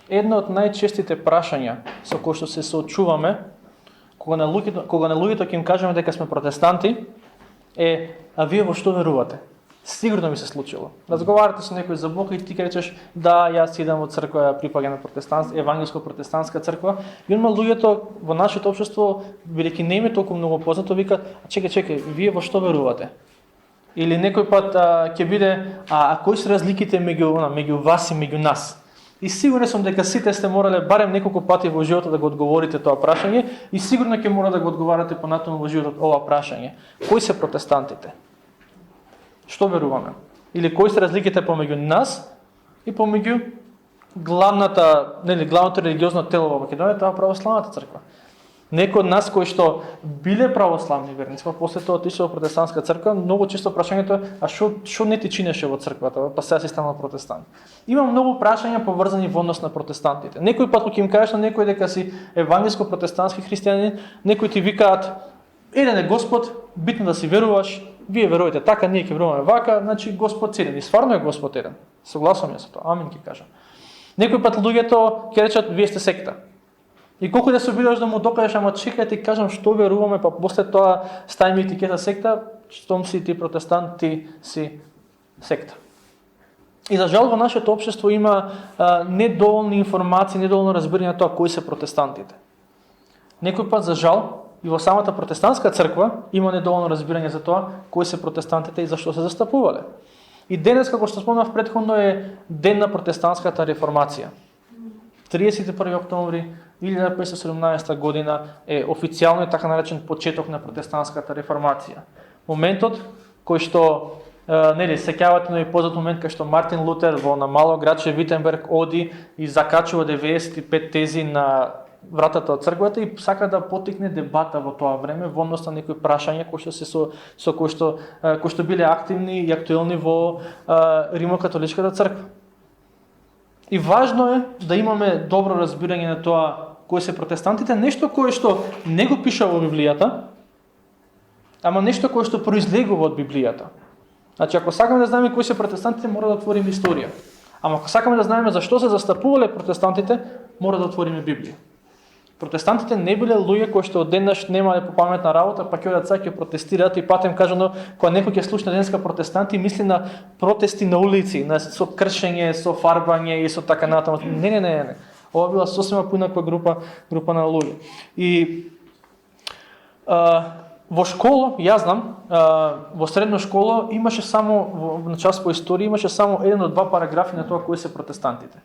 Едно од најчестите прашања со кои што се соочуваме, кога на луѓето ќе им кажеме дека сме протестанти, е: а вие во што верувате? Сигурно ми се случило. Разговарате со некој за Бог и ти кажеш: да, јас идам во црква, припаѓам на евангелско-протестантска црква. И онма луѓето во нашето општество, бидејќи не им е толку многу познато, викаат: чекај, вие во што верувате? Или некој пат ќе биде: а кои се разликите меѓу вас и меѓу нас? И сигурен сум дека сите сте морале барем неколку пати во животот да го одговорите тоа прашање и сигурно ќе мора да го одговарате понатаму во животот ова прашање. Кои се протестантите? Што веруваме? Или кои се разликите помеѓу нас и помеѓу главното религиозно тело во Македонија, тоа православната црква. Некои од нас кои што биле православни верници, после тоа отишли во протестантска црква, многу често прашањето е: а што не ти чинеше во црквата, па сега си станал протестант? Има многу прашања поврзани во однос на протестантите. Некој пат кога им кажеш на некој дека си евангелско-протестантски христијанин, некои ти викаат: еден е Господ, битно да си веруваш, вие верувате така, ние ќе веруваме вака, значи Господ еден. И стварно е Господ еден. Согласувам ја со тоа. Амин ќе кажам. Некој пат луѓето ќе речат: вие сте секта. И колку да се обидеш да му докажеш: ама чекај, ти кажам што веруваме, па после тоа ставиме етикета секта, штом си ти протестант, ти си секта. И за жал во нашето општество има недоволни информации, недоволно разбирање на тоа кои се протестантите. Некој пат за жал и во самата протестантска црква има недоволно разбирање за тоа кои се протестантите и зашто се застапувале. И денес, како што спомнав претходно, е ден на протестантската реформација. 31 октомври 1517 година е официјално и така наречен почеток на протестантската реформација. Моментот кој што сеќавате на познат момент кај што Мартин Лутер во на мало градче Витенберг оди и закачува 95 тези на вратата од црквата и сака да потикне дебата во тоа време во однос на некои прашања кои што се кои што биле активни и актуелни во Римокатоличката црква. И важно е да имаме добро разбирање на тоа кои се протестантите, нешто кое што не го пиша во Библијата, ама нешто кое што произлегува од Библијата. Значи, ако сакаме да знаеме кои се протестантите, мора да отвориме историја. Ама ако сакаме да знаеме зашто се застапувале протестантите, мора да отвориме Библија. Протестантите не биле луѓе кои што одеднаш немале по паметна работа, па ќе одат сега ќе протестираат и патем кажано кога некој ќе слушне денеска протестанти мисли на протести на улици, со кршење, со фарбање и со така натаму. Не. Ова била сосема поинаква група на луѓе. И во школа, јас знам, во средна школа имаше само на час по историја имаше само 1 до 2 параграфи на тоа кои се протестантите.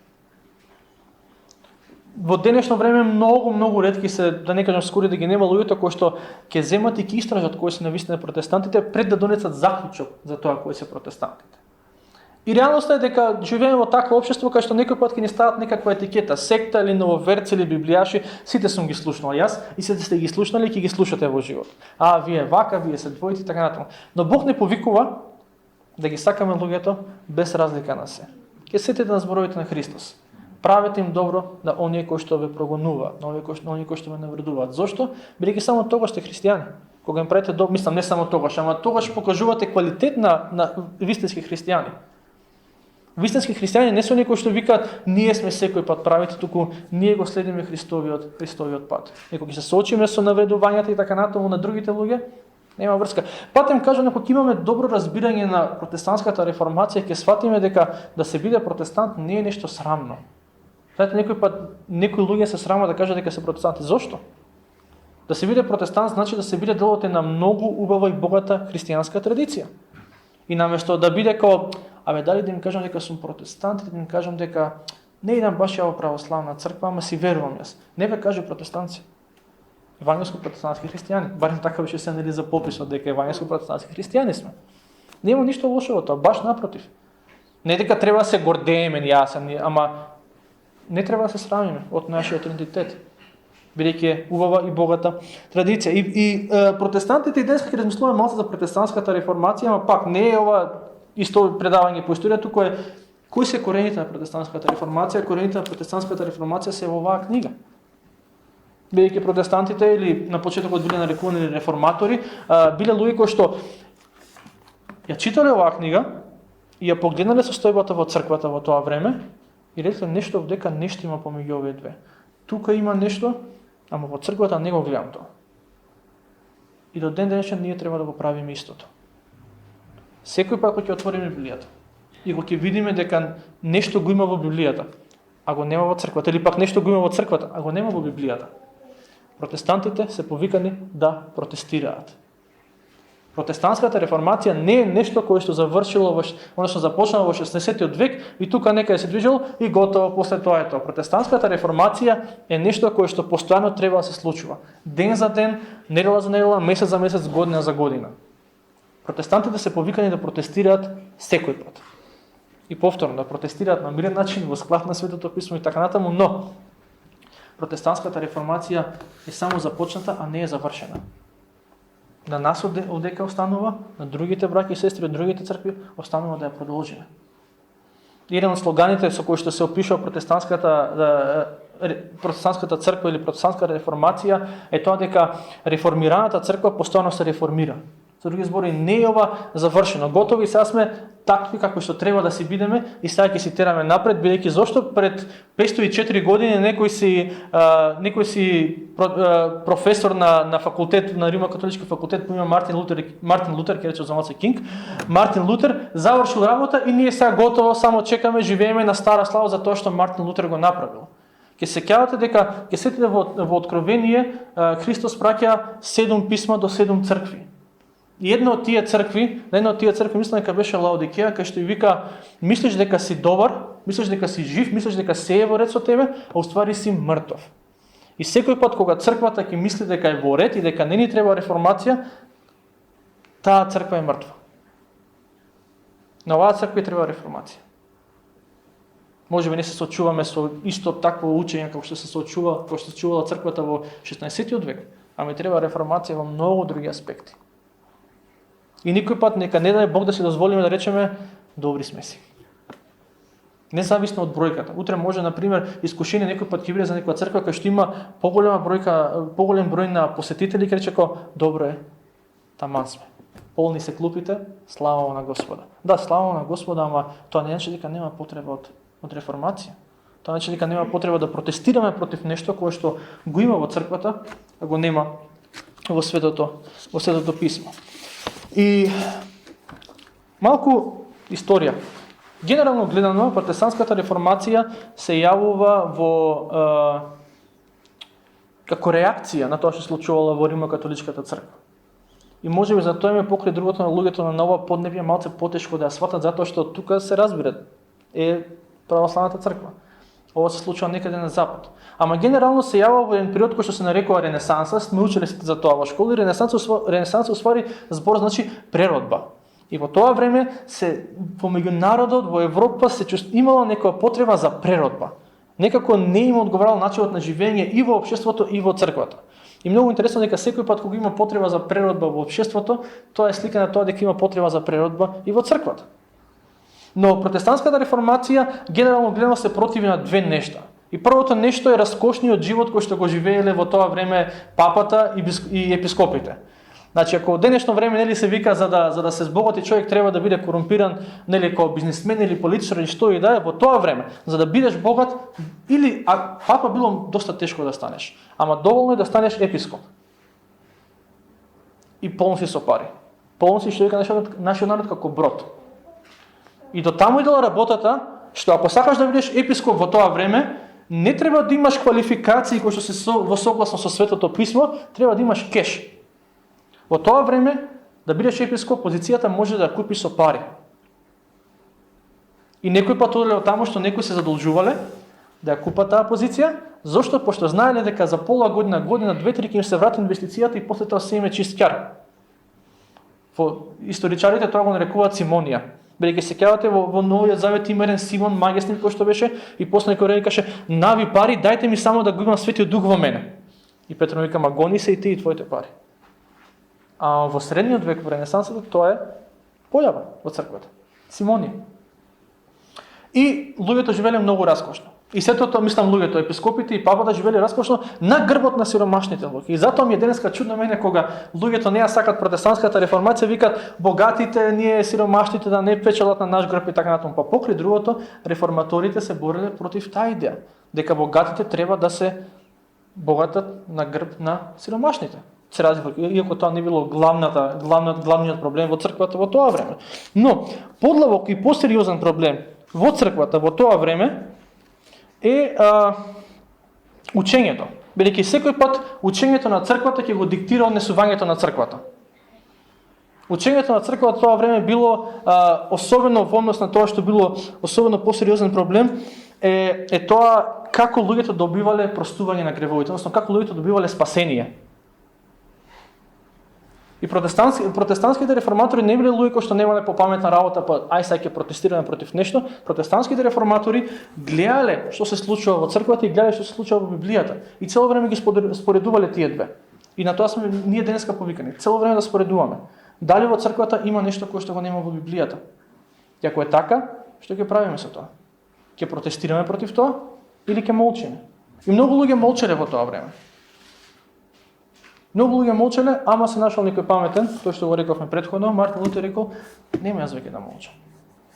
Во денешно време многу ретки се, да не кажам скоро да ги нема луѓето кои што ќе земат и ќе истражат кои се навистина протестантите пред да донесат заклучок за тоа кои се протестантите. И реалноста е дека живееме во такво општество кај што некој пат ќе ни стават некаква етикета, секта или нововерци или библијаши, сите сум ги слушнал јас и сите сте ги слушнали и ќе ги слушате во живот. А вие вака, вие се двојци и така натаму. Но Бог не повикува да ги сакаме луѓето без разлика на се. Ќе сетите на зборовите на Христос. Правете им добро на оние кои што ве прогонуваат, на оние кои што ве навредуваат. Зошто? Бидејќи само тогаш сте христијани. Кога им правите добро, мислам не само тогаш, ама тогаш покажувате квалитет на вистински христијани. Вистински христијани не се некои што викаат ние сме секој пат правите, туку ние го следиме Христовиот пат. Некој ќе се соочиме со навредувањата и така натаму на другите луѓе, нема врска. Патем кажам, ако имаме добро разбирање на протестантската реформација, ќе сватиме дека да се биде протестант не е нешто срамно. Знаете, некој пат некои луѓе се срамат да кажат дека се протестанти. Зошто? Да се биде протестант значи да се биде дел од една многу убава и богата христијанска традиција. И наместо да биде како дали да им кажам дека сум протестант, да им кажам дека не идам баш ја во православна црква, ама си верувам јас. Не бе каже протестанци. Евангелско-протестантски христијани. Барем така беше се нели за пописот дека евангелско-протестантски христијани сме. Нема ништо лошо во тоа, баш напротив. Не дека треба да се гордееме јас, ама не треба да се срамиме од нашиот идентитет, бидејќи е убава и богата традиција. И протестантите и денеска ќе размислуваме малку за протестантската реформација, ама пак не е ова исто предавање по историја, туку е кои се корените на протестантската реформација. Корените на протестантската реформација се во оваа книга. Бидејќи протестантите или на почетокот биле нарекувани реформатори, биле луѓе кои што ја читале оваа книга и ја погледнале состојбата во црквата во тоа време И рекле нешто дека нешто има помеѓу овие две. Тука има нешто, ама во црквата не го гледам тоа. И до ден денешен ние треба да го правиме истото. Секој пат кога ќе отвориме Библијата и кога ќе видиме дека нешто го има во Библијата, а го нема во црквата, или пак нешто го има во црквата, а го нема во Библијата, протестантите се повикани да протестираат. Протестантската реформација не е нешто кое што завршило односно започнало во 16-тиот век и тука некаде се движило и готово, после тоа е тоа. Протестантската реформација е нешто кое што постојано треба да се случува. Ден за ден, недела за недела, месец за месец, година за година. Протестантите се повикани да протестираат секој пат. И повторно, да протестираат на мирен начин, во склад на Светото писмо и така натаму, но протестантската реформација е само започната, а не е завршена. На нас одека останува, на другите браќи и сестри од другите цркви останува да ја продолжиме. Еден од слоганите со кои што се опишува протестантската црква или протестантската реформација е тоа дека реформираната црква постојано се реформира. Со други збори, не е ова завршено. Готови сега сме такви како што треба да си бидеме и сега ќе си тераме напред, бидејќи зошто пред 504 години некој си професор на факултет, на Римо-католички факултет по име Мартин Лутер, ке рече за Кинг, Мартин Лутер завршил работа и ние сега готово само чекаме, живееме на стара слава за тоа што Мартин Лутер го направил. Ке се сеќавате дека ке сетите во Откровение Христос праќа 7 писма до 7 цркви. И една од тие цркви, мислам дека беше Лаодикеја, кај што и вика: мислиш дека си добар, мислиш дека си жив, мислиш дека се е во ред со тебе, а уствари си мртов. И секој пат кога црквата ќе мисли дека е во ред и дека не ни треба реформација, таа црква е мртва. На оваа црква треба реформација. Можеби не се соочуваме со исто такво учење како што се соочувала црквата во 16-тиот век, ама треба реформација во многу други аспекти. И никој пат нека не даде Бог да се дозволиме да речеме добри сме си. Независно од бројката. Утре може, например, искушение некој пат ќе биде за некоја црква кај што има поголем број на посетители, ќе рече добро е, таман сме. Полни се клупите, слава на Господа. Да, слава на Господа, ама тоа не значи дека нема потреба од реформација. Тоа значи дека нема потреба да протестираме против нешто кое што го има во црквата, а го нема во Светото писмо. И малку историја. Генерално гледано, протестантската реформација се јавува како реакција на тоа што се случувало во Римо-католичката црква. И можеби за тоа покрај другото на луѓето на нова поднебје малце потешко да ја сватат, затоа што тука се разбира е православната црква. Ова се случува некаде на запад. Ама генерално се јавува во еден период кој што се нарекува Ренесанса, сме учеле сите за тоа во школа, и Ренесанса усвари збор значи преродба. И во тоа време помеѓу народот во Европа се имало некоја потреба за преродба. Некако не им одговарал начинот на живење и во општеството и во црквата. И многу интересно дека секој пат кога има потреба за преродба во општеството, тоа е слика на тоа дека има потреба за преродба и во црквата. Но протестантската реформација генерално гледано се противи на две нешта. И првото нешто е раскошниот живот кој што го живееле во тоа време папата и епископите. Значи, ако денешно време нели се вика за да се збогати човек треба да биде корумпиран, нели како бизнисмен или политичар или што и да е, во тоа време, за да бидеш богат или папа било доста тешко да станеш. Ама доволно е да станеш епископ. И полн си со пари. Полн си што вика нашиот народ како брод. И до таму идела работата, што ако сакаш да бидеш епископ во тоа време, не треба да имаш квалификации кои што се во согласно со Светото писмо, треба да имаш кеш. Во тоа време, да бидеш епископ, позицијата може да ја купиш со пари. И некој пат оделе од таму што некои се задолжувале да ја купат таа позиција, зошто? Пошто знаеле дека за пола година, 2-3 ќе им се врати инвестицијата и после тоа се име чист ќар. Историчарите тоа го нарекуваат симонија. Бидејќи се сеќавате во Новиот Завет има еден Симон Магесник кој што беше и после некој време каже: "Нави пари, дајте ми само да го имам Светиот Дух во мене." И Петро вика: "Ма гони се и ти и твоите пари." А во средниот век, во Ренесансата, тоа е појава во црквата. Симонија. И луѓето живееле многу раскошно. И сето тоа, мислам, луѓето, епископите и папата живели раскошно на грбот на сиромашните луѓе. И затоа ми е денеска чудно мене кога луѓето не ја сакат протестантската реформација, викат богатите, ние сиромашните да не печелат на наш грб и така натаму. Па покри другото, реформаторите се бореле против таа идеја, дека богатите треба да се богатат на грб на сиромашните. Се разлика, иако тоа не било главниот проблем во црквата во тоа време. Но подлабок и посериозен проблем во црквата во тоа време е учењето. Бидејќи секој пат учењето на црквата ќе го диктира однесувањето на црквата. Учењето на црквата тоа време било особено во однос на тоа што било особено посериозен проблем е тоа како луѓето добивале простување на гревовите, односно како луѓето добивале спасение. И протестантските реформатори не биле луѓе кои што немале по паметна работа, па ај сега ќе протестираме против нешто. Протестантските реформатори гледале што се случува во црквата и гледале што се случува во Библијата. И цело време ги споредувале тие две. И на тоа сме ние денеска повикани. Цело време да споредуваме. Дали во црквата има нешто кое што го нема во Библијата? И ако е така, што ќе правиме со тоа? Ќе протестираме против тоа или ќе молчиме? И многу луѓе молчеле во тоа време. Многу луѓе молчеле, ама се нашол некој паметен, тој што го рековме претходно, Мартин Лутер рекол, нема јас веќе да молчам.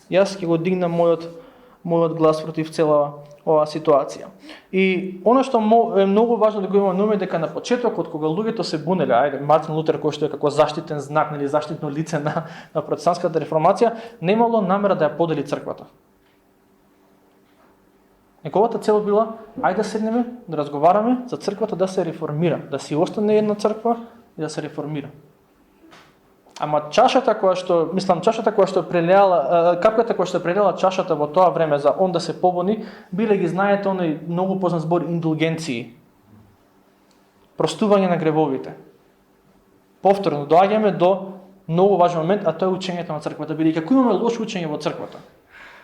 Јас ќе го дигнам мојот глас против цела оваа ситуација. И она што е многу важно да го имаме на уме, дека на почетокот кога луѓето се бунеле, ајде Мартин Лутер кој што е како заштитен знак, нели заштитно лице на протестантската реформација, немало намера да ја подели црквата. Неговата цел била, ајде да седнеме, да разговараме за црквата да се реформира, да си остане една црква и да се реформира. Ама чашата која што прелеала, капката која што прелеала чашата во тоа време за он да се побуни, биле ги знаете оној многу познат збор индулгенции. Простување на гревовите. Повторно доаѓаме до многу важен момент, а тоа е учењето на црквата, бидејќи ако имаме лошо учење во црквата.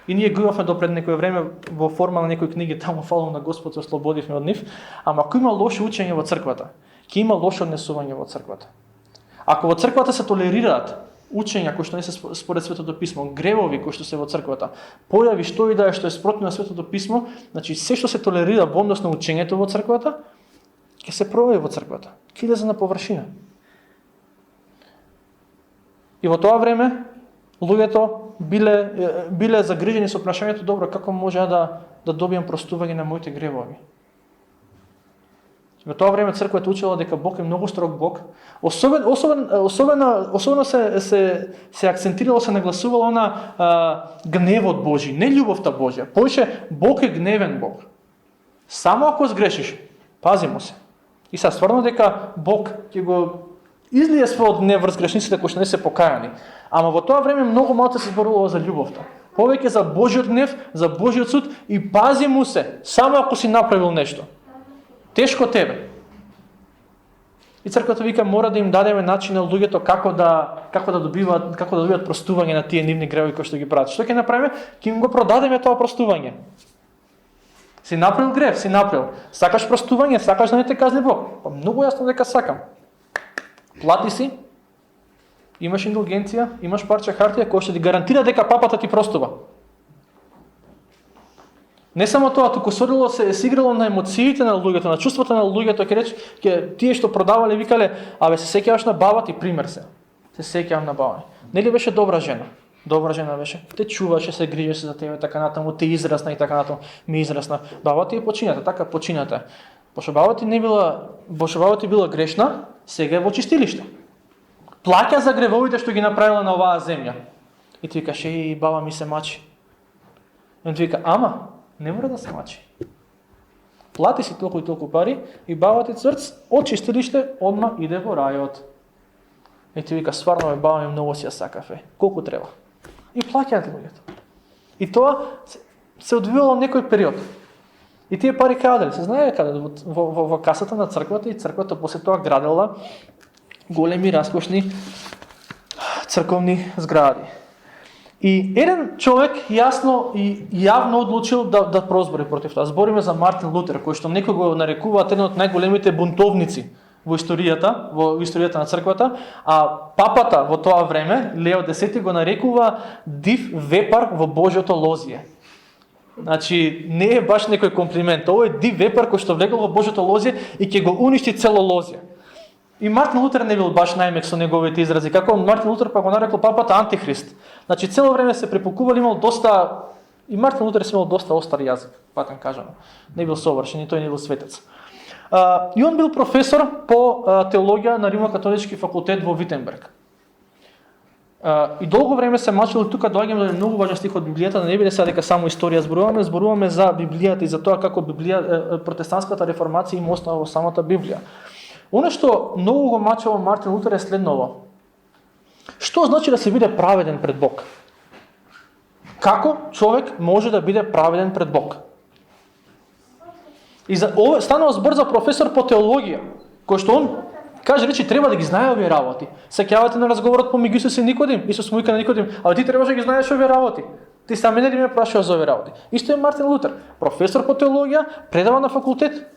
И ние го имавме до пред некој време во форма на некои книги, таму фалам на Господ, се ослободивме од нив, ама ако има лошо учење во црквата, ќе има лошо однесување во црквата. Ако во црквата се толерираат учења кои што не се според Светото писмо, гревови кои што се во црквата, појави што и да е што е спротивно на Светото писмо, значи се што се толерира во однос на учењето во црквата, ќе се пројави во црквата, ќе излезе на површина. И во тоа време луѓето биле загрижени со прашањето, добро, како може да добиам простување на моите гревови? Во тоа време црквата учела дека Бог е многу строг Бог. Особено се акцентирало, се нагласувало на гневот Божи, не љубовта Божја. Повеќе Бог е гневен Бог. Само ако сгрешиш, пази му се. И сега стварно дека Бог ќе го излие својот гнев врз грешниците кои што не се покајани. Ама во тоа време многу малку се зборувало за љубовта. Повеќе за Божјиот гнев, за Божјиот суд и пази му се, само ако си направил нешто. Тешко тебе. И црквата вика мора да им дадеме начин на луѓето како да добиваат простување на тие нивни гревови кои што ги прават. Што ќе направиме? Ќе им го продадеме тоа простување. Си направил грев, си направил. Сакаш простување, сакаш да не те казни Бог. Па многу јасно дека сакам. Плати си, имаш индулгенција, имаш парче хартија која ќе ти гарантира дека папата ти простува. Не само тоа, туку се играло на емоциите на луѓето, на чувствата на луѓето, тие што продавале викале, абе се сеќаваш на баба ти, пример се. Се сеќавам на баба. Нели беше добра жена? Добра жена беше. Те чуваше, се грижеше за тебе, така натаму, те израсна и така натаму, ми израсна. Баба ти е почината, така почината. Пошто баба ти била грешна, сега е во чистилиште. Плаќа за гревовите што ги направила на оваа земја. И ти викаш, баба ми се мачи. И он ти вика, ама, не мора да се мачи. Плати си толку и толку пари и баба ти црц од чистилиште одма иде во рајот. И ти вика, стварно баба ми многу си ја сакафе. Колку треба? И плаќаат луѓето. И тоа се одвивало некој период. И тие пари каде? Се знае каде? Во касата на црквата, и црквата после тоа градела големи раскошни црковни згради. И еден човек јасно и јавно одлучил да прозбори против тоа. Збориме за Мартин Лутер, кој што некој го нарекуваат еден од најголемите бунтовници во историјата на црквата, а папата во тоа време, Лео X, го нарекува див вепар во Божјото лозие. Значи, не е баш некој комплимент. Ово е див вепар кој што влегол во Божјото лозје и ќе го уништи цело лозје. И Мартин Лутер не бил баш најмек со неговите изрази, како Мартин Лутер па го нарекол папата антихрист. Значи, цело време се препукувал, имал доста, и Мартин Лутер си имал доста остар јазик, патен кажано. Не бил совршен и тој не бил светец. И он бил професор по теологија на Римокатолички факултет во Витенберг. И долго време се мачил, тука доаѓаме до многу важен стих од Библијата, да не биде сега дека само историја зборуваме за Библијата и за тоа како протестантската реформација има основа во самата Библија. Оно што многу го мачало Мартин Лутер е следново. Што значи да се биде праведен пред Бог? Како човек може да биде праведен пред Бог? И за ова станува збор за професор по теологија, кој што он каже, речи, треба да ги знае овие работи. Сеќавате на разговорот помеѓу Исус и Никодим. Исус му вика на Никодим, а ти требаше да ги знаеш овие работи. Ти сам мене ли ме прашува за овие работи? Исто е Мартин Лутер, професор по теологија, предава на факултет.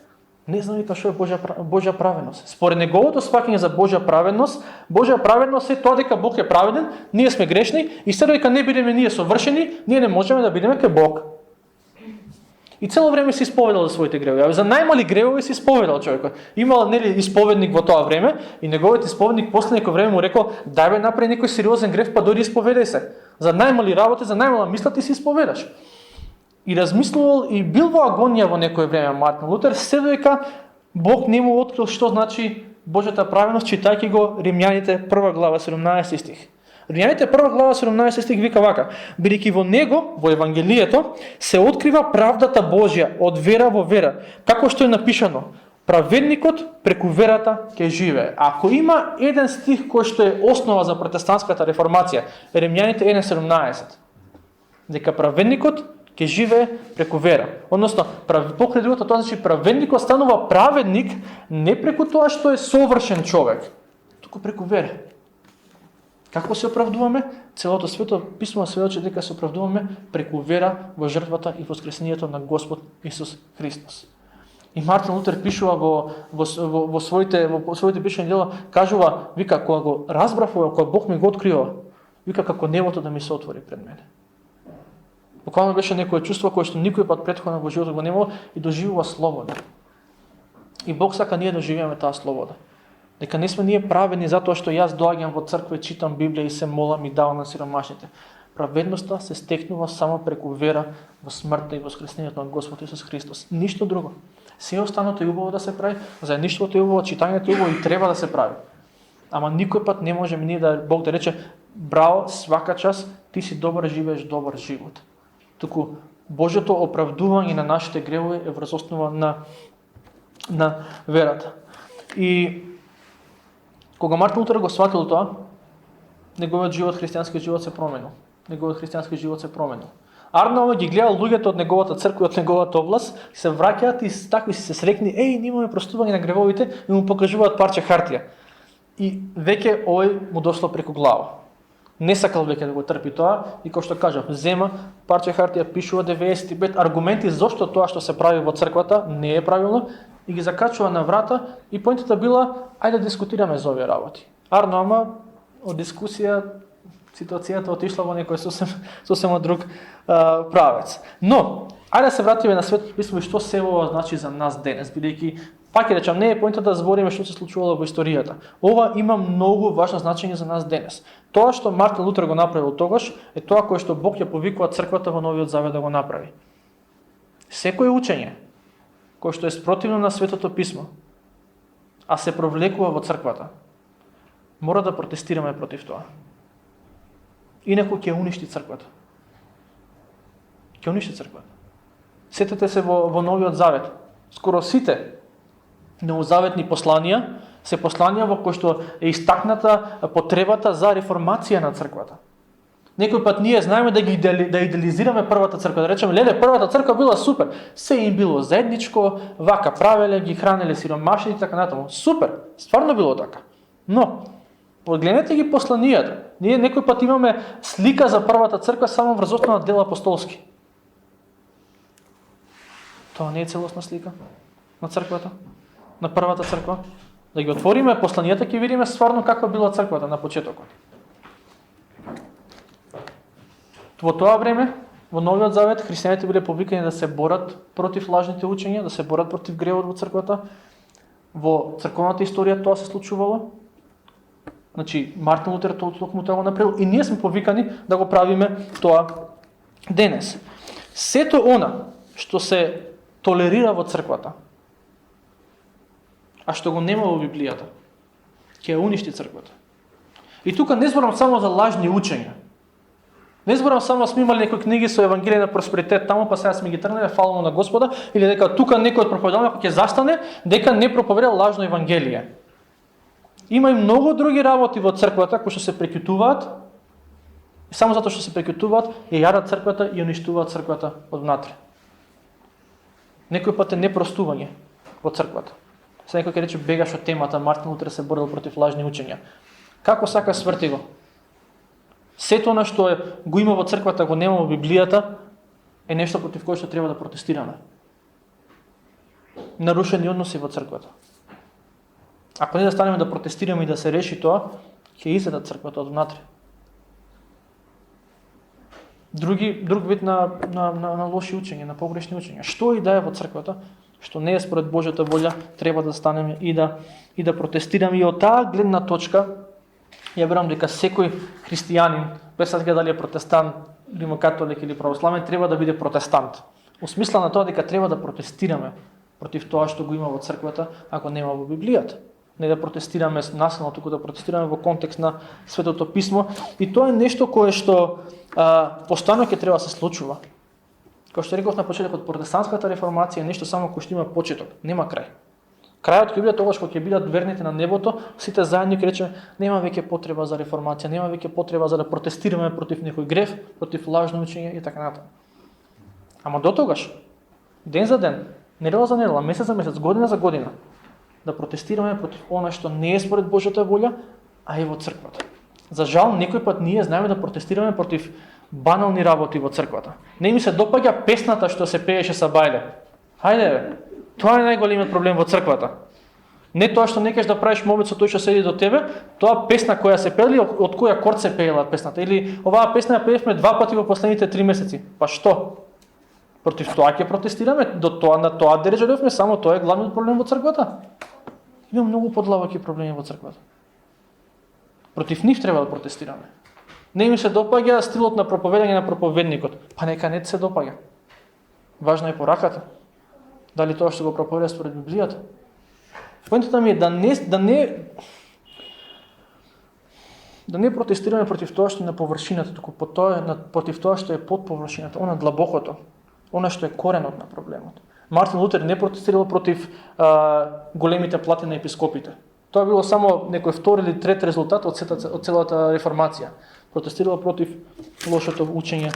Не знам вика што е Божја праведност. Според неговото сваќање за Божја праведност е тоа дека Бог е праведен, ние сме грешни и се дека не бидеме ние совршени, ние не можеме да бидеме кај Бог. И цело време се исповедал за своите гревови. За најмали гревови се исповедал човекот. Имал нели исповедник во тоа време и неговиот исповедник после некој време му рекол: "Дај бе направи некој сериозен грев, па дојди исповедај се. За најмали работи, за најмала мисла ти се исповедаш." И размислувал и бил во агонија во некој време Мартин Лутер, се додека Бог не му открил што значи Божјата праведност, читајќи го Римјаните 1 глава 17 стих. Римјаните 1 глава 17 стих вика вака: "Бидејќи во него, во Евангелието, се открива правдата Божја од вера во вера, како што е напишано: праведникот преку верата ќе живее." Ако има еден стих кој што е основа за протестантската реформација, Римјаните 1:17, дека праведникот ќе живее преку вера. Односно, покрај другото, тоа значи праведникот станува праведник не преку тоа што е совршен човек, туку преку вера. Како се оправдуваме? Целото свето писмо сведочи дека се оправдуваме преку вера во жртвата и воскресението на Господ Исус Христос. И Мартин Лутер пишува во своите пишани дела, кажува, вика, кога го разбрав, кога Бог ми го открива, вика, како небото да ми се отвори пред мене. Буквално беше некое чувство кое што никој пат претходно во животот го немал и доживува слобода. И Бог сака ние да живееме таа слобода. Дека не сме ние праведни затоа што јас доаѓам во црква, читам Библија и се молам и давам на сиромашните. Праведноста се стекнува само преку вера во смртта и воскресението на Господ Исус Христос. Ништо друго. Се останато е убаво да се прави, заедништвото е убаво, читањето е убаво и треба да се прави. Ама никој пат не можеме ние да Бог да рече: "Браво, свака час ти си добар, живееш добар живот." Туку Божјото оправдување на нашите гревови е врз основа на верата. И кога Мартин Лутер го сватил тоа, неговиот живот, христијански живот се променил. Арно ги гледал луѓето од неговата црква и од неговата област, се враќаат и такви се срекни: "Еј, имаме простување на гревовите", и му покажуваат парче хартија. И веќе овој му дошло преку глава. Не сакал веќе да го трпи тоа и кој што кажав, зема парче хартија, пишува 95 аргументи зошто тоа што се прави во црквата не е правилно и ги закачува на врата и поентата била: ајде да дискутираме за овие работи. Арно, ама од дискусија ситуацијата отишла во некој сосема друг правец. Но ајде да се вратиме на Светото писмо и што се ова значи за нас денес, бидејќи пак речам, не е поентата да збориме што се случувало во историјата. Ова има многу важно значење за нас денес. Тоа што Мартин Лутер го направил тогаш е тоа кое што Бог ја повикува црквата во Новиот Завет да го направи. Секој учење кој што е спротивно на Светото писмо, а се провлекува во црквата, мора да протестираме против тоа. Инаку ќе уништи црквата. Сетете се во Новиот Завет. Скоро сите новозаветни посланија се посланија во кои што е истакната потребата за реформација на црквата. Некој пат ние знаеме да идеализираме првата црква, да речеме: "Леле, првата црква била супер, се им било заедничко, вака правеле, ги хранеле сиромашни и така натаму." Супер, стварно било така. Но погледнете ги посланијата. Ние некој пат имаме слика за првата црква само врз основа на дела апостолски. Тоа не е целосна слика на црквата, на првата црква. Да ги отвориме посланијата, ќе видиме стварно каква била црквата на почетокот. Во тоа време Во Новиот Завет христијаните биле повикани да се борат против лажните учења, да се борат против гревот во црквата. Во црковната историја тоа се случувало. Значи, Мартин Лутер токму тоа го направил и ние сме повикани да го правиме тоа денес. Сето она што се толерира во црквата, а што го нема во Библијата, ќе ја уништи црквата. И тука не зборам само за лажни учења. Не зборам само сме имали некои книги со евангелие на просперитет таму, па сега сме ги тргнале, фалимо на Господа, или дека тука некој од проповедалникот ќе застане дека не проповеда лажно евангелие. Има и многу други работи во црквата кои што се преќутуваат, и само затоа што се преќутуваат, ја јадат црквата и уништуваат црквата од внатре. Некој пат е непростување во црквата. Се некој ќе рече бегаш од темата, Мартин Лутер се борил против лажни учења. Како сака сврти го? Сето она што го има во црквата, го нема во Библијата, е нешто против кое што треба да протестираме. Нарушени односи во црквата. Ако не да станеме да протестираме и да се реши тоа, ќе изедат црквата од внатре. Друг вид на лоши учења, на погрешни учења. Што и да е во црквата, што не е според Божјата волја, треба да станеме и да протестираме. И од таа гледна точка, ја верувам дека секој христијанин, без сега дали е протестант, римокатолик или православен, треба да биде протестант. Во смисла на тоа дека треба да протестираме против тоа што го има во црквата, ако нема во Библијата. Не да протестираме насилно, туку да протестираме во контекст на Светото писмо. И тоа е нешто кое што постојано ќе треба да се случува. Како што реков на почетокот, протестантската реформација е нешто само кој што има почеток, нема крај. Крајот ќе биде тогаш кога ќе бидат верните на небото, сите заедно ќе речеме нема веќе потреба за реформација, нема веќе потреба за да протестираме против некој грев, против лажно учење и така натаму. Ама дотогаш, ден за ден, недела за недела, месец за месец, година за година, да протестираме против она што не е според Божјата волја, а е во црквата. За жал, некој пат ние знаеме да протестираме против банални работи во црквата. Не ми се допаѓа песната што се пееше са бајле. Хајде бе, тоа е најголемиот проблем во црквата. Не тоа што не кажеш да правиш молитва со тој што седи до тебе, тоа песна која се пели, од кој акорд се пеела песната. Или оваа песна ја пеевме 2 пати во последните 3 месеци. Па што? Против тоа ќе протестираме, до тоа на тоа държавме, само тоа е главниот проблем во црквата. Има многу подлабоки проблеми во црквата. Против нив треба да протестираме. Не ми се допаѓа стилот на проповедање на проповедникот. Па нека не се допаѓа. Важна е пораката. Дали тоа што го проповеда според Библијата? Поентата ми е да не протестираме против тоа што е на површината, туку против тоа што е под површината, она длабокото, она што е коренот на проблемот. Мартин Лутер не протестирал против големите плати на епископите. Тоа било само некој втори или трет резултат од целата реформација. Протестирал против лошото учење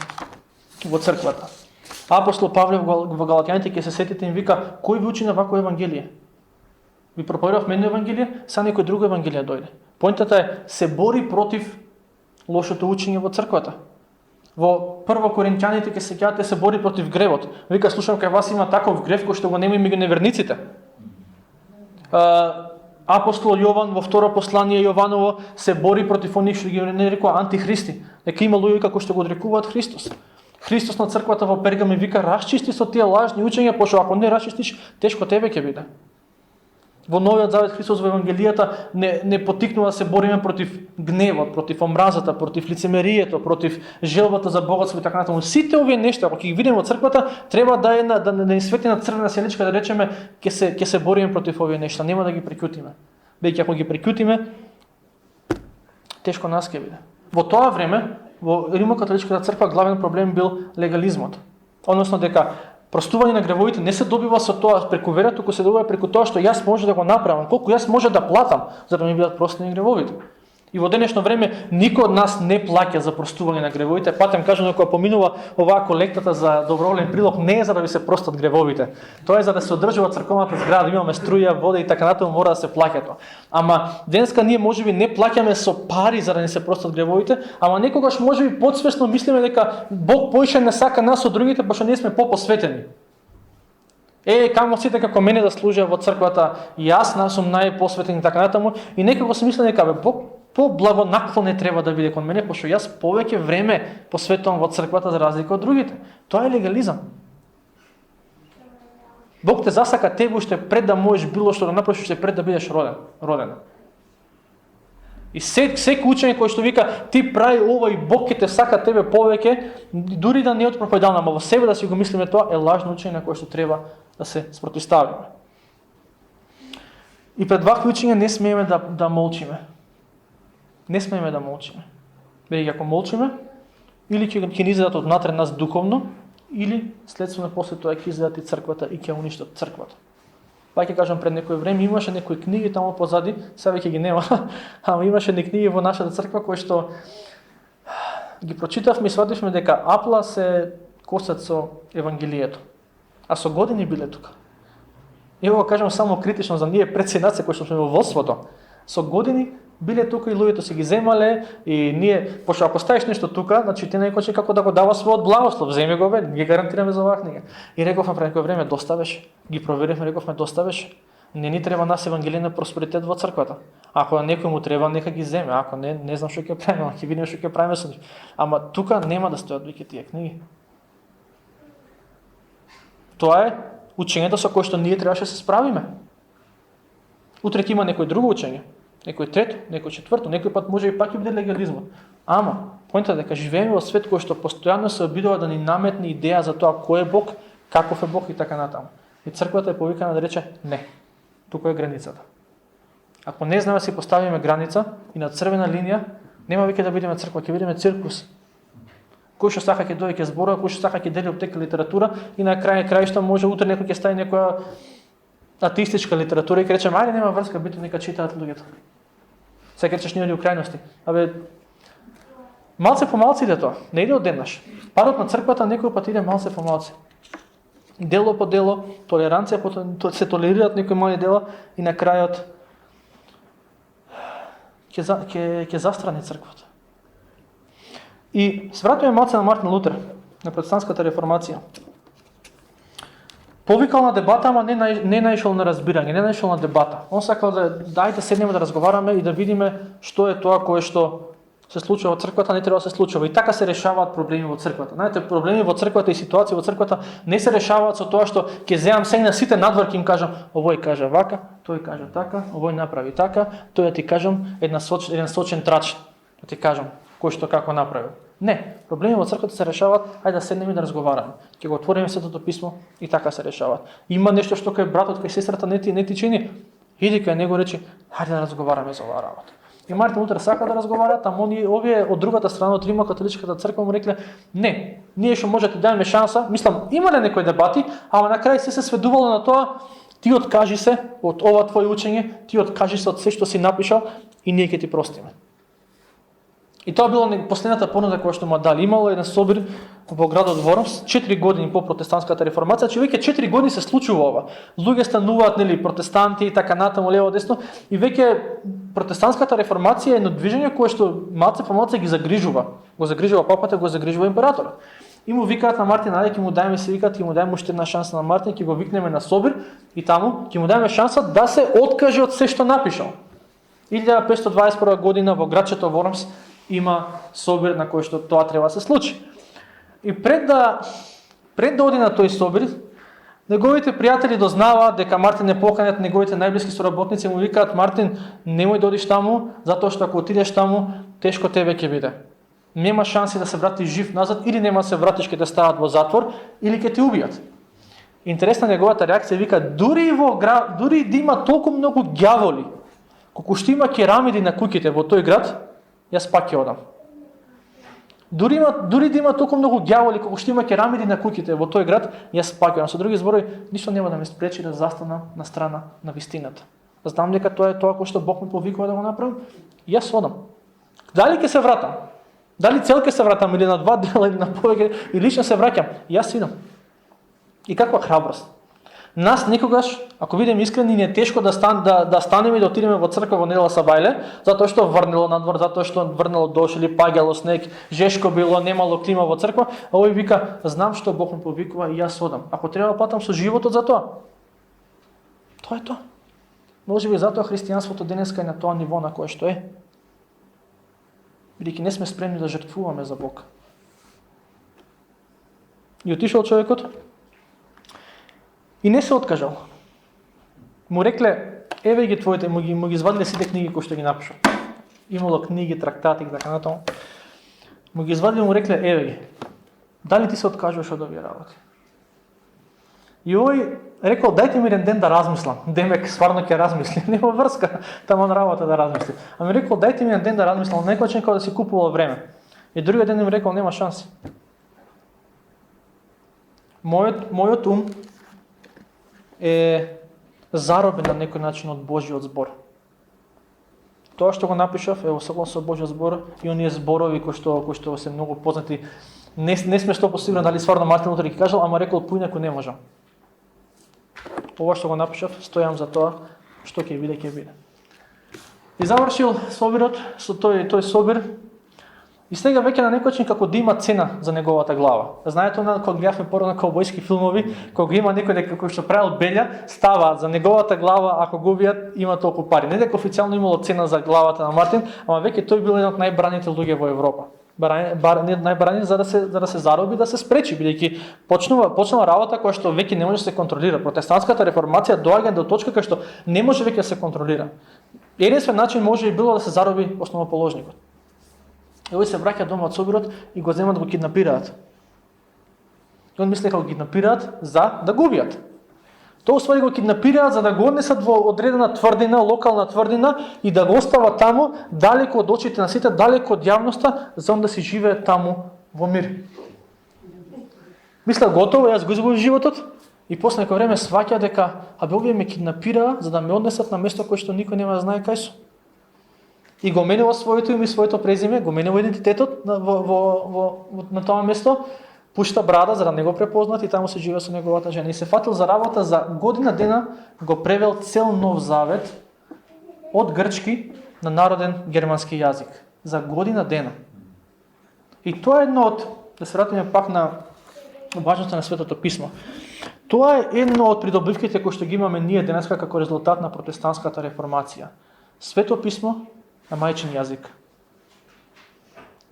во црквата. Апостол Павле во Галатјаните ќе се сетите им вика: кој ви учи на вакво евангелие? Ви проповедав мене евангелие, са некој друго евангелие дојде. Поентата е се бори против лошото учење во црквата. Во Прво Коринќаните ќе се бори против гревот. Вика: слушам кај вас има таков грев кој што го нема и меѓу неверниците. Апостол Јован во второ послание Јованово се бори против оних што ги нарекува антихристи. Дека има луѓе како што го одрекуваат Христос. Христос на црквата во Пергаме вика: расчисти со тие лажни учења, пошто ако не расчистиш, тешко тебе ќе биде. Во Новиот Завет Христос во Евангелијата не потикнува да се бориме против гневот, против омразата, против лицемерието, против желбата за богатство и така натаму. Сите овие нешта, ако ги видиме во црквата, треба да не свети на црвена сеничка да речеме ќе се бориме против овие нешта, нема да ги преќутиме. Бидејќи ако ги преќутиме, тешко нас ќе биде. Во тоа време во Римокатоличката црква главен проблем бил легализмот. Односно дека простување на гревовите не се добива со тоа преку вера, туку се добива преку тоа што јас може да го направам, колку јас може да платам за да ми бидат простени гревовите. И во денешно време никој од нас не плаќа за простување на гревовите. Патем кажам, кога поминува оваа колектата за доброволен прилог, не е за да ви се простат гревовите. Тоа е за да се одржува црковната зграда, имаме струја, вода и така натаму, мора да се плаќа тоа. Ама денеска ние можеби не плаќаме со пари за да не се простат гревовите, ама некогаш можеби подсвесно мислиме дека Бог поише не сака нас од другите, пошто ние сме попосветени. Камо сите како мене да служат во црквата, и јас сум најпосветен и така натаму, и некако се мислам дека Бог по-благонаклонен треба да биде кон мене, пошто јас повеќе време посветувам во црквата за разлика од другите. Тоа е легализам. Бог те засака тебе уште пред да можеш било што да направиш, уште пред да бидеш роден. И секој ученик кој што вика ти прави ова и Бог ќе те сака тебе повеќе, дури да не од проповедална, ама во себе да си го мислиме, тоа е лажно учење на кое што треба да се спротивставиме. И пред вакви учења не смееме да молчиме. Не смееме да молчиме. Бидејќи ако молчиме, или ќе ни изедат однатре нас духовно, или следствено после тоа ќе изедат и црквата и ќе уништат црквата. Па ќе кажам, пред некој време имаше некои книги таму позади, сега веќе ги нема, ама имаше некои книги во нашата црква кои што ги прочитавме и свативме дека апла се косат со евангелието. А со години биле тука. Ево го кажам само критично за ние председници кои што сме во водството. Со години биле тука и луѓето се ги земале и ние, пошто ако ставиш нешто тука, значи ти некој че како да го дава својот благослов, земи го бе, ги гарантираме за оваа книга. И рековме пред некој време доставеш, ги проверивме, рековме доставеш. Не ни треба нас евангелиен просперитет во црквата. Ако на некој му треба, нека ги земе, ако не знам што ќе правиме, ќе видиме што ќе правиме со нив. Ама тука нема да стојат веќе тие книги. Тоа е учењето со кое што ние требаше да се справиме. Утре ќе има некој друго учење. Некој трето, некој четврто, некој пат може и пак ќе биде легализмот. Ама, поинтот е дека живееме во свет кој што постојано се обидува да ни наметне идеја за тоа кој е Бог, каков е Бог и така натаму. И црквата е повикана да рече не. Тука е границата. Ако не знаме да си поставиме граница и на црвена линија, нема веќе да бидеме црква, ќе бидеме циркус. Кој што сака ќе дојде ќе зборува, кој што сака ќе дели аптека литература и на крајшта може утре некој ќе стави некоја атеистичка литература и ќе речеме ајде нема врска, битно нека читаат луѓето. Сега речеш ние у крајности. Абе малце по малце иде тоа, не иде одеднаш. Парот на црквата некој пат иде малце по малце. Дело по дело, толеранција по се толерираат некои мали дела и на крајот ќе застрани црквата. И се вратиме малце на Мартин Лутер, на протестантската реформација. Повикал на дебата, ама не наишол на разбирање, не наишол на дебата. Он сакал да седнеме да разговараме и да видиме што е тоа кое што се случува во црквата, не треба да се случува. И така се решаваат проблеми во црквата. Знаете, проблеми во црквата и ситуации во црквата не се решаваат со тоа што ќе земам сега на сите надвор ќе им кажам, овој кажа вака, тој кажа така, овој направи така, тој да ти кажам еден сочен трач, да ти кажам кој што како направил. Не, проблеми во црквата се решаваат, ајде да седнеме да разговараме. Ќе го отвориме Светото писмо и така се решаваат. Има нешто што кај братот, кај сестрата не ти чини, иди кај него речи, ајде да разговараме за оваа работа. И Мартин Лутер сака да разговарат, ама овие од другата страна, од Римо-католичката црква му рекле, не, ние што може да ти даеме шанса, мислам, имале некои дебати, ама на крај се сведувало на тоа, ти откажи се од ова твое учење, ти откажи се од се што си напишал и ние ќе ти простиме. И тоа било последната понуда која што му дали. Имало еден собир во градот Вормс, 4 години по протестантската реформација, че веќе 4 години се случува ова. Луѓе стануваат, нели, протестанти и така натаму лево десно, и веќе протестантската реформација е едно движење кое што малце по малце ги загрижува. Го загрижува папата, го загрижува императорот. И му викаат на Мартин, ајде ќе му даеме ќе му даеме уште една шанса на Мартин, ќе го викнеме на собир и таму ќе му даеме шанса да се откаже од се што напишал. 1521 година во градчето Вормс има собир на кој што тоа треба да се случи. И пред да оди на тој собир, неговите пријатели дознаваат дека Мартин не поканет, неговите најблиски соработници му викаат, Мартин, немој да одиш таму, затоа што ако отидеш таму, тешко тебе ќе биде. Нема шанси да се вратиш жив назад, или нема да се вратиш ќе те стават во затвор, или ќе те убијат. Интересна неговата реакција, вика, дури да има толку многу ѓаволи, колку што има керамиди на куќите во тој град, јас пак ќе одам. Дури да има толку многу ѓаволи, колку што има керамиди на куќите во тој град, јас пак ќе одам. Со други зборови, ништо нема да ме спречи да застанам на страна на вистината. Знам дека тоа е тоа кој што Бог ме повикува да го направам, јас одам. Дали ќе се вратам? Дали цел ќе се вратам или на 2 дела или на повеќе, и лично се враќам, јас идам. И каква храброст. Нас никогаш, ако бидеме искрени, не е тешко да станеме и да отидеме во црква во недела сабајле, затоа што врнело надвор, затоа што врнело дожд или паѓало снег, жешко било, немало клима во црква, а овој вика, знам што Бог ме повикува и јас одам. Ако треба патам со животот за тоа. Тоа е тоа. Можеби затоа христијанството денеска е на тоа ниво на кое што е. бидејќи не сме спремни да жртвуваме за Бог. И отишол човекот и не се откажал. Му рекле, еве ги твоите, му ги извадиле сите книги кои што ги напишал. Имало книги, трактати и така натаму. Му ги извадиле, му рекле, еве ги. Дали ти се откажуваш од овие работи? И овој рекол, дајте ми еден ден да размислам. Демек, стварно ќе размисли. Нема врска таман работа да размисли. А ми рекол, дајте ми еден ден да размислам. Некој начин како да си купувал време. И другиот ден ми рекол, нема шанси. Мојот ум е заробен на некој начин од Божиот збор. Тоа што го напишав е согласно со Божиот збор и оние зборови кои што се многу познати. Не сме 100% сигурни дали стварно Мартин Лутер ги кажал, ама рекол поинаку не можам. Ова што го напишав, стојам за тоа, што ќе биде, ќе биде. И завршил собирот со тој собир. И сега веќе на некој начин како да има цена за неговата глава. Знаете, кога гледавме порано каубојски филмови, кога има некој дека кој што правил белја, ставаат за неговата глава, ако го убијат, има толку пари. Не дека официјално имало цена за главата на Мартин, ама веќе тој бил еден од најбраните луѓе во Европа. Најбрани за да се зароби, да се спречи, бидејќи почнува работа која што веќе не може да се контролира. Протестантската реформација доаѓа до точка кај што не може веќе да се контролира. Единствен начин може и било да се зароби основоположникот. И овој се враќа дома од собирот и го земат да го киднапираат. И он мисли дека го киднапираат за да го убијат. Тоа уствари го киднапираат за да го однесат во одредена тврдина, локална тврдина и да го остават таму, далеку од очите на сите, далеку од јавноста, за он да си живее таму во мир. Мисля, готово, јас го изгубив животот и после некој време сваќа дека овие ме киднапираа за да ме однесат на место кое што никој нема да знае кај сум. И го менува своето име и своето презиме, го менува идентитетот на тоа место, пушта брада за да не го препознат и таму се живее со неговата жена. И се фатил за работа, за година дена го превел цел Нов Завет од грчки на народен германски јазик. За година дена. И тоа е едно од, да се вратиме пак на важноста на Светото писмо. Тоа е едно од придобивките кои што ги имаме ние денеска како резултат на протестантската реформација. Свето писмо на мајчин јазик.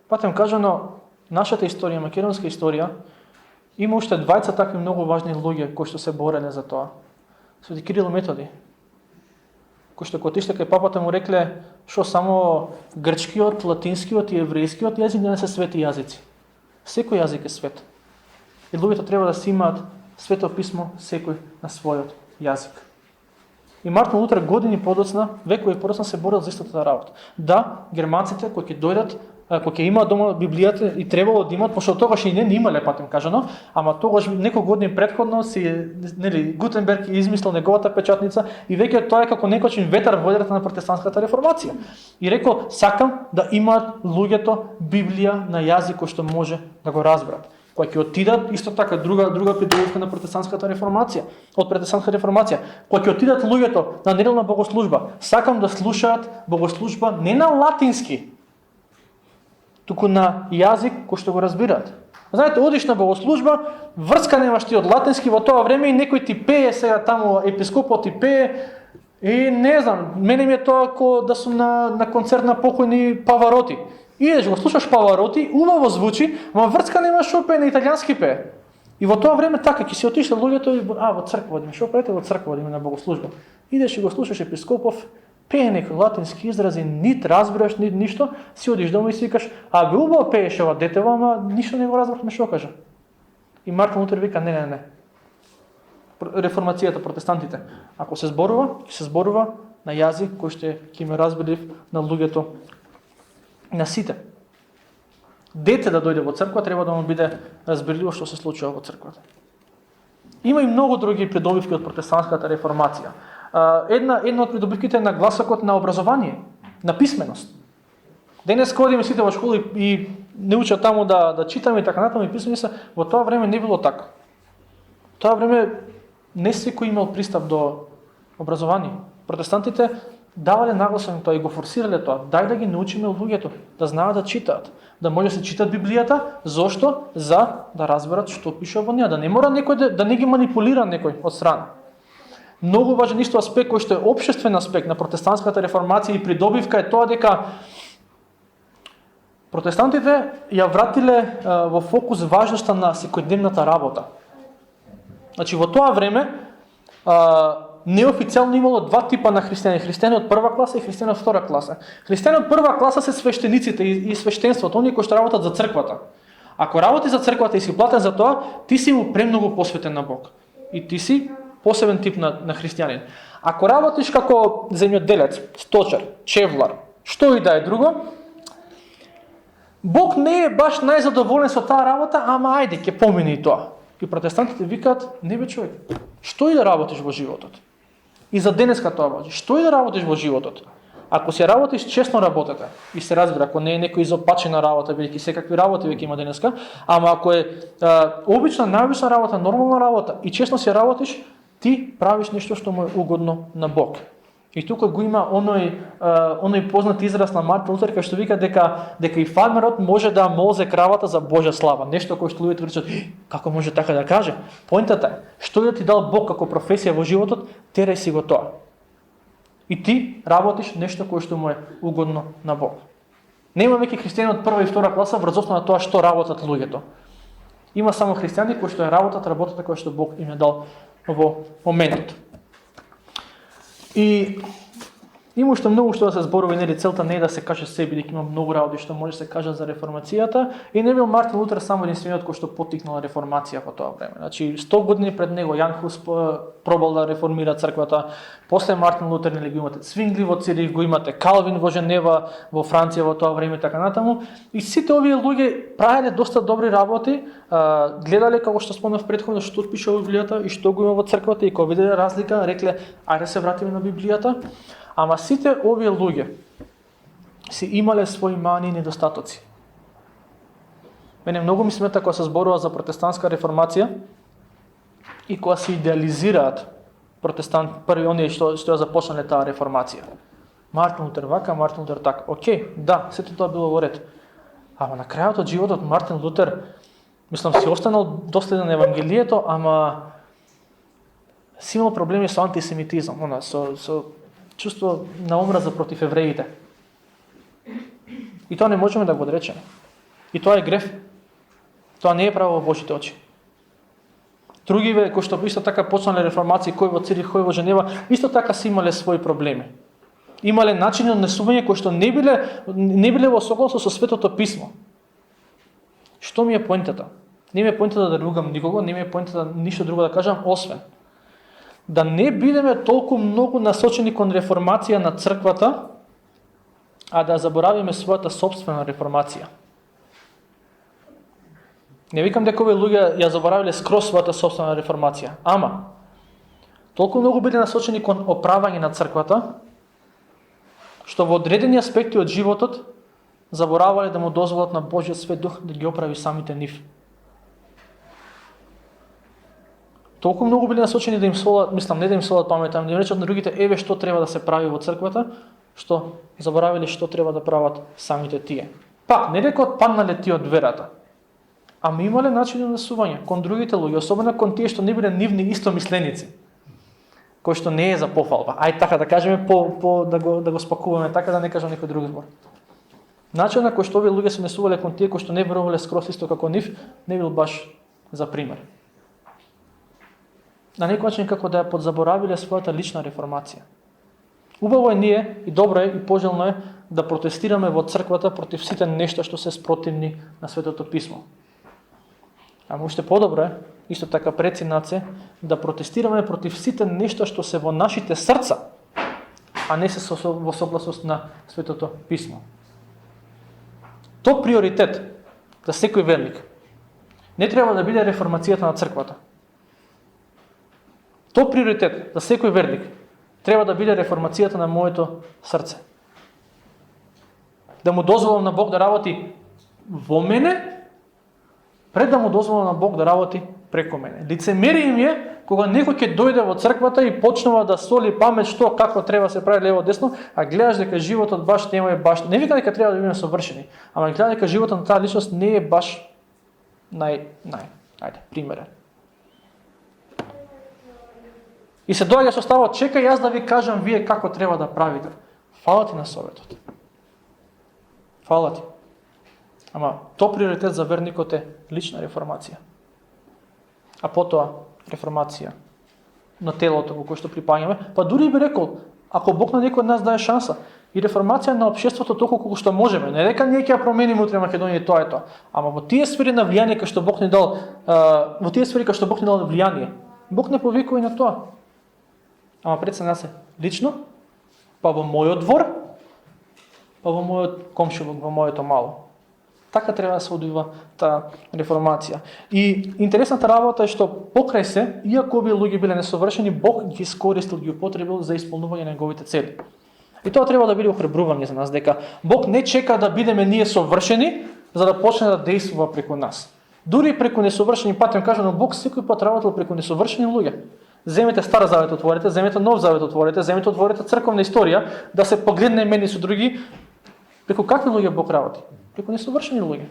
Патем кажано, нашата историја, македонска историја, има уште двајца такви многу важни луѓе кои што се бореле за тоа. Свети Кирил и Методи, кои што кога отишле кај папата му рекле што само грчкиот, латинскиот и еврејскиот јазик не се свети јазици. Секој јазик е свет. И луѓето треба да си имаат Свето писмо секој на својот јазик. И Мартин Лутер години подоцна, векови подоцна се борел за истата работа. Да, германците кои ќе дојдат, кои ќе имаат дома Библијата и требало да имаат, пошто тогаш и не имале, патем кажано, ама тогаш неколку години претходно Гутенберг измислил неговата печатница и веќе тоа е како некој ветар во ледрата на протестантската реформација. И рекол, сакам да имаат луѓето Библија на јазик кој што може да го разберат. Кои ќе отидат, исто така друга придобивка на протестантската реформација, од протестантската реформација, кои ќе отидат луѓето на неделна богослужба, сакам да слушаат богослужба не на латински, туку на јазик кој што го разбираат. Знаете, одиш на богослужба, врска немаш ти од латински во тоа време и некој ти пее сега таму, епископот ти пее и не знам, мене ми е тоа како да сум на концерт на покојни Павароти. Идеш, го слушаш Павароти, убаво звучи, ама врска нема шо пее, на италијански пее. И во тоа време така, ќе си отишле луѓето и во црква одиме, шо правите во црква одиме на богослужба. Идеш и го слушаш епископов, пее некои латински изрази, нит разбираш, нит ништо, си одиш дома и си викаш, бе убаво пееше ова детево, ама ништо не го разбрахме шо кажа. И Мартин Лутер вика, не. Реформацијата, протестантите, ако се зборува, ќе се зборува на јазик кој ќе ме разберив на луѓето, на сите. Дете да дојде во црква треба да му биде разбирливо што се случува во црквата. Има и многу други придобивки од протестантската реформација. Една од придобивките е на гласокот на образование, на писменост. Денес ходиме сите во школи и не учат таму да читаме и така натаму и писмени се, во тоа време не било така. Во тоа време не секој имал пристап до образование. Протестантите давале нагласа на тоа и го форсирале тоа. Дај да ги научиме луѓето да знаат да читаат, да може да се читат Библијата, зошто? За да разберат што пише во неа, да не мора некој да не ги манипулира некој од страна. Многу важен исто аспект кој што е општествен аспект на протестантската реформација и придобивка е тоа дека Протестантите ја вратиле во фокус важноста на секојдневната работа. Значи, во тоа време неофицијално имало два типа на христијани. Христијани од прва класа и христијани од втора класа. Христијани од прва класа се свештениците и свештенството, оние кои што работат за црквата. Ако работи за црквата и си платен за тоа, ти си му премногу посветен на Бог. И ти си посебен тип на христијанин. Ако работиш како земјоделец, сточар, чевлар, што и да е друго, Бог не е баш најзадоволен со таа работа, ама ајде, ќе помине и тоа. И протестантите викаат, не бе човек, што и да работиш во животот? И за денеска тоа важи. Што и да работиш во животот? Ако се работиш честно работата, и се разбира, ако не е некој изопачена работа, бидејќи секакви работи веќе има денеска, ама ако е обична, најобична работа, нормална работа и честно се работиш, ти правиш нешто што му е угодно на Бог. И тука го има оној познат израз на Мартин Лутер кај што вика дека и фармерот може да молзе кравата за Божја слава. Нешто кој што луѓето речат, како може така да каже? Поентата е, што да ти дал Бог како професија во животот, терај си го тоа. И ти работиш нешто кое што му е угодно на Бог. Нема веќе христијани од прва и втора класа врз основа на тоа што работат луѓето. Има само христијани кои што работат работата која што Бог им е дал во моментот. И има уште многу што да се зборува, нели целта не е да се каже себе, дека има многу работи што може да се каже за реформацијата, и не бил Мартин Лутер само единствениот кој што поттикнал реформација во тоа време. Значи 100 години пред него Јан Хус пробал да реформира црквата, после Мартин Лутер нели го имате Цвингли во Цирих, го имате Калвин во Женева, во Франција во тоа време така натаму, и сите овие луѓе правеле доста добри работи, гледале како што спомнав претходно што пише во Библијата и што го има во црквата, и кога виделе разлика, рекле ајде се вратиме на Библијата. Ама сите овие луѓе си имале своји мани и недостатоци. Мене многу ми смета кога се зборува за протестантска реформација и кога се идеализираат први оние што ја започнале таа реформација. Мартин Лутер вака, Мартин Лутер така. Океј, да, сето тоа било во ред. Ама на крајот од животот Мартин Лутер, мислам, си останал доследен на Евангелието, ама си имал проблеми со антисемитизам, со чувство на омраза против евреите. И тоа не можеме да го одречеме. И тоа е греф. Тоа не е право во Божите очи. Другиве кои што исто така почнале реформации, кои во Цирих, кои во Женева, исто така си имале своји проблеми. Имале начини на однесување кои што не биле во согласност со Светото писмо. Што ми е поентата? Не ми е поентата да ругам никого, не ми е поентата ништо друго да кажам, освен да не бидеме толку многу насочени кон реформација на црквата, а да заборавиме својата сопствена реформација. Не викам дека овие луѓе ја заборавиле скроз својата сопствена реформација, ама толку многу биле насочени кон оправање на црквата, што во одредени аспекти од животот заборавале да му дозволат на Божјиот Свет Дух да ги оправи самите нив. Толку многу биле насочени да им солат, мислам, не да им солат памета, да им речат на другите, еве што треба да се прави во црквата, што заборавиле што треба да прават самите тие. Пак, не дека отпаднале тие од верата, ама имале начин на однесување кон другите луѓе, особено кон тие што не биле нивни истомисленици, кој што не е за пофалба. Ај така да кажеме, да го спакуваме така, да не кажам некој друг збор. Начин на кој што овие луѓе се однесувале кон тие кои што не верувале скроз исто како нив, не бил баш за пример. На некој начин како да ја подзаборавиле својата лична реформација. Убаво е ние, и добро е, и пожелно е да протестираме во црквата против сите нешта што се спротивни на Светото писмо. Ама уште подобро е, исто така преценат да протестираме против сите нешта што се во нашите срца, а не се во согласност на Светото писмо. То приоритет за секој верник не треба да биде реформацијата на црквата. То приоритет за секој верник треба да биде реформацијата на моето срце. Да му дозволам на Бог да работи во мене, пред да му дозволам на Бог да работи преко мене. Лицемерие им е кога некој ќе дојде во црквата и почнува да соли памет што како треба се прави лево десно, а гледаш дека животот баш нема е баш. Не вика дека треба да бидеме совршени, ама гледа дека животот на таа личност не е баш ајде, примерен. И се доаѓа со ставот, чекај јас да ви кажам вие како треба да правите. Фала ти на советот. Фала ти. Ама, то приоритет за верникот е лична реформација. А потоа реформација на телото во кое што припаѓаме, па дури би рекол, ако Бог на некој од нас дае шанса, и реформација на општеството толку колку што можеме, не дека ние ќе ја промениме утре Македонија, тоа е тоа. Ама во тие сфери на влијание кај што Бог ни дал, во тие сфери кај што Бог ни дал влијание, Бог не повикува и на тоа. Ама пред се нас е лично, па во мојот двор, па во мојот комшилук, во моето мало. Така треба да се одвива таа реформација. И интересната работа е што покрај се, иако овие луѓе биле несовршени, Бог ги искористил, ги употребил за исполнување на неговите цели. И тоа треба да биде охрабрување за нас, дека Бог не чека да бидеме ние совршени, за да почне да действува преку нас. Дури преку несовршени, патем кажано, Бог секој пат работел преку несовршени луѓе. Земете Стар Завет отворите, земете Нов Завет отворите, земете отворите црковна историја, да се погледне мене со други, преку какви луѓе Бог работи? Преку несовршени луѓе.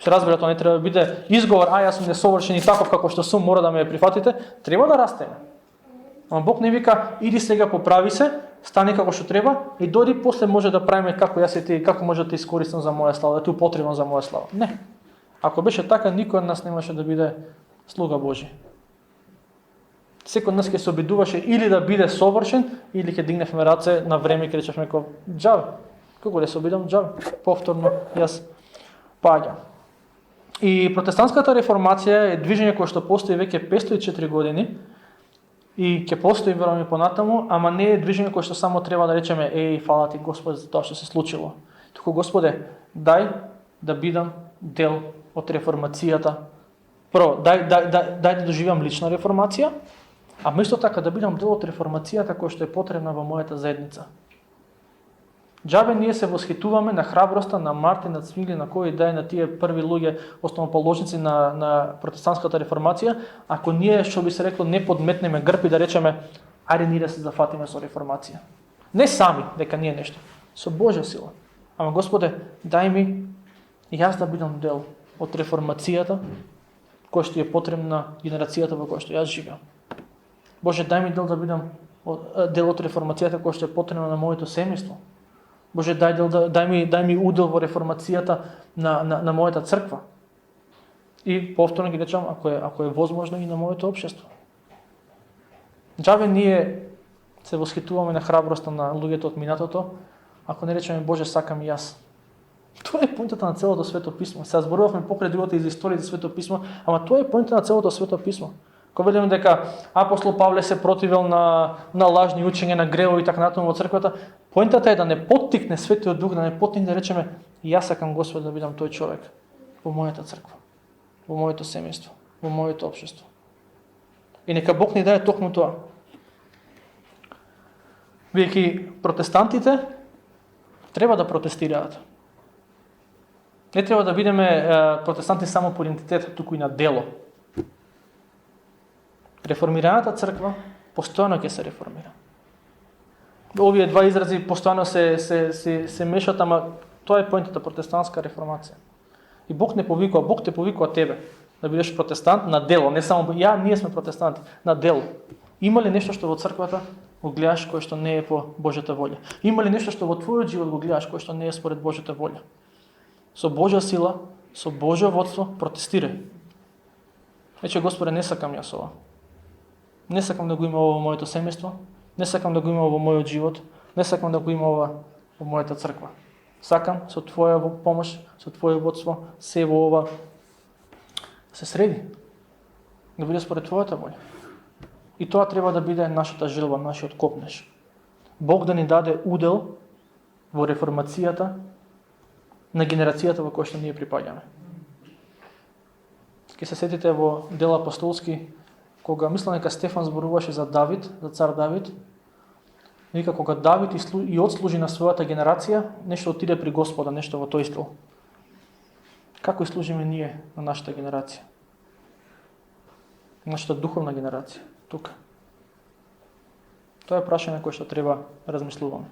Се разбира, тоа не треба да биде изговор, јас сум несовршен и таков како што сум, мора да ме прифатите, треба да растеме. Ама Бог не вика, иди сега поправи се, стани како што треба и дојди после може да правиме како јас и ти, како може да те искористам за моја слава, да те употребам за моја слава. Не. Ако беше така, никој од нас немаше да биде слуга Божи. Секој од нас ќе се обидуваше или да биде совршен, или ќе дигневме раце на време ќе речевме како џаве. Како да се обидам џаве? Повторно јас паѓам. И протестантската реформација е движење кое што постои веќе 504 години и ќе постои верувам и понатаму, ама не е движење кое што само треба да речеме еј, фала ти Господе за тоа што се случило. Туку Господе, дај да бидам дел од реформацијата. Прво, дај да доживам лична реформација, а место така да бидам дел од реформацијата која што е потребна во мојата заедница. Џабе ние се восхитуваме на храброста на Мартин, на Цвингли, на кој да е на тие први луѓе основоположници на протестантската реформација, ако ние, што би се рекло, не подметнеме грб и да речеме ајде ние да се зафатиме со реформација. Не сами, дека ние нешто, со Божја сила. Ама Господе, дај ми јас да бидам дел од реформацијата која што е потребна генерацијата во која што јас живеам. Боже, дај ми дел да бидам дел од реформацијата која што е потребна на моето семејство. Боже, дај ми удел во реформацијата на мојата црква. И повторно ги речам, ако е возможно и на моето општество. Џабе ние се восхитуваме на храброста на луѓето од минатото, ако не речеме Боже, сакам и јас. Тоа е поинтата на целото Свето писмо. Се зборувавме покрај другото и за историјата за Свето писмо, ама тоа е поинтата на целото Свето писмо. Кога велиме дека апостол Павле се противел на лажни учења, на гревови и така натаму во црквата, поинтата е да не поттикне Светиот Дух, да не поттикне да речеме јас сакам Господ да бидам тој човек во мојата црква, во моето семејство, во моето општество. И нека Бог ни даде токму тоа. Бидејќи протестантите треба да протестираат. Не треба да бидеме протестанти само по идентитет, туку и на дело. Реформираната црква постојано ќе се реформира. Овие два изрази постојано се мешат, ама тоа е поинтата протестантска реформација. И Бог не повикува, Бог те повикува тебе да бидеш протестант на дело, не само ние сме протестанти, на дело. Има ли нешто што во црквата го гледаш кое што не е по Божјата волја? Има ли нешто што во твојот живот го гледаш кое што не е според Божјата волја? Со Божја сила, со Божјо водство протестирај. Рече Господе, не сакам јас ова. Не сакам да го има ова во моето семејство, не сакам да го има ова во мојот живот, не сакам да го има ова во мојата црква. Сакам со твоја помош, со твое водство, се во ова се среди. Да биде според твојата волја. И тоа треба да биде нашата желба, нашиот копнеж. Бог да ни даде удел во реформацијата на генерацијата во која што ние припаѓаме. Ке се сетите во Дела апостолски, кога мислам дека Стефан зборуваше за Давид, за цар Давид, вика кога Давид и отслужи на својата генерација, нешто отиде при Господа, нешто во тој стил. Како и служиме ние на нашата генерација? Нашата духовна генерација, тука. Тоа е прашање кое што треба размислуваме.